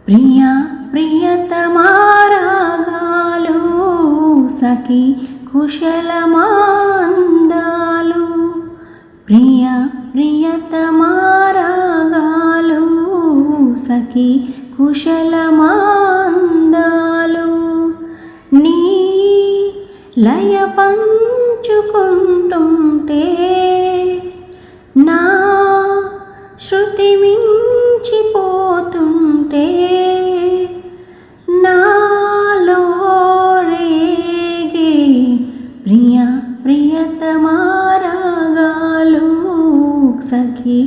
ప్రియా ప్రియతమా రాగాలు సఖి కుశలమాందాలు ప్రియా ప్రియతమా రాగాలు సఖి కుశలమాందాలు నీ లయ పంచుకుంటుంటే నా శృతి మించిపోతుంటే నాలో రేగే ప్రియా ప్రియతమా రాగాలు సఖి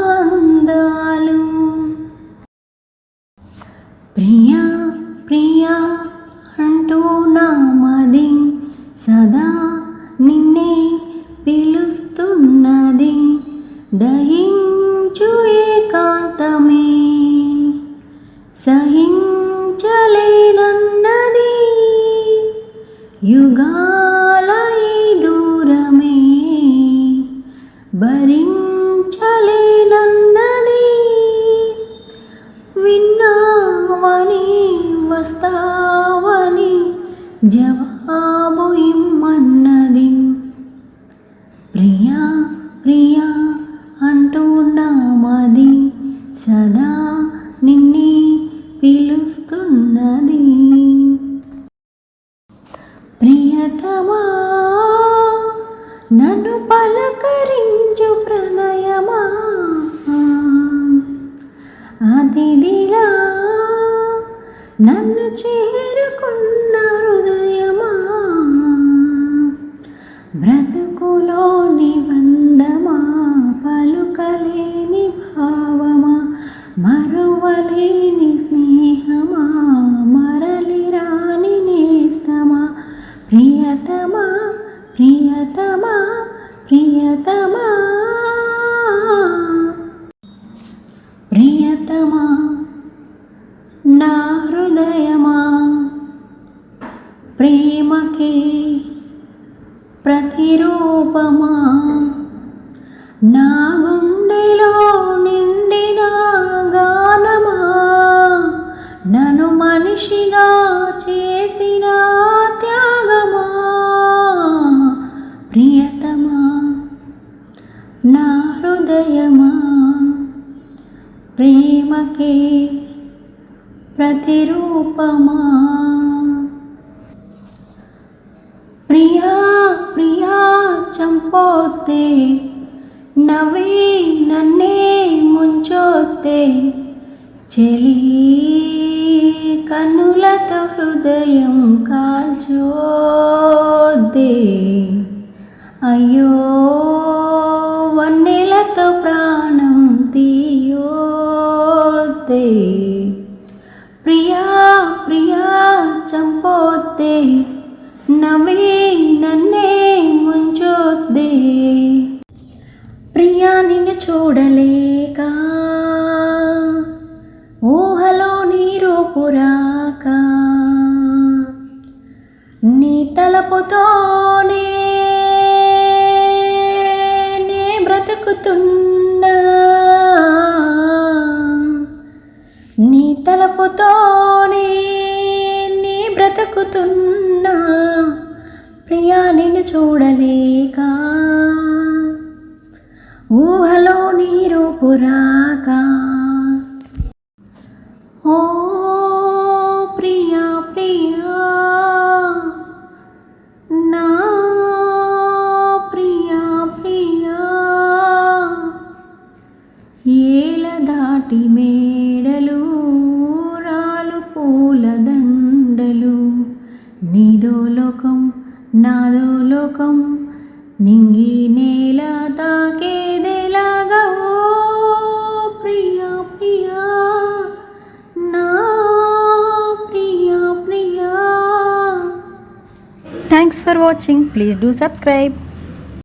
కుశలమాందాలు ప్రియా ప్రియా అంటూ నామది సదా నిన్నే పిలుస్తున్నది దహించు ఏకాంతమే సహించలేనన్నది యుగాల ఈ దూరమే భరించలేనన్నది విన్నావని వస్తావని జవాబు ఇమ్మన్నది ప్రియా ప్రియా అంటూ నామది సదా నిన్నే పిలుస్తున్నది ప్రియతమా నన్ను పలకరించు ప్రణయమా అతిథిలా నన్ను చేరుకున్న హృదయమా బ్రతుకులోని బంధమా పలుకలేని భావమా మరువలేని స్నేహమా మరలి రాని నేస్తమా ప్రియతమా ప్రియతమా ప్రియతమా ప్రియతమా నా హృదయమా ప్రేమకే ప్రతిరూపమా నా గుండెలో నిండిన గానమా నన్ను మనిషిగా చేసిన త్యాగమా ప్రియతమా నా హృదయమా ప్రేమకే ప్రతిరూపమా ప్రియా ప్రియా చంపోతే నవ్వే నన్నే ముంచోతే చెలి కన్నులతో హృదయం కాల్చోదే అయ్యో వన్నెలతో ప్రాణం తీయోదే ప్రియా ప్రియా చంపోతే నవ్వే నన్నే ముంచోద్దే ప్రియా నిన్ను చూడలేక ఊహలో నీ రూపురాక నీ తలపుతోనే నే బ్రతుకుతున్నా నీ తలపుతోనే నీ బ్రతుకుతున్నా ప్రియా నిన్ను చూడలేక ఊహలో నీ రూపురాక ఓ ప్రియా ప్రియా నా ప్రియా ప్రియా ఏల దాటి మేడలు రాలు పూల దండలు నీదో లోకం నాదో లోకం నింగి నేల తాకేదేలాగా ఓ ప్రియా ప్రియా నా Priya Priya. Thanks for watching. Please do subscribe.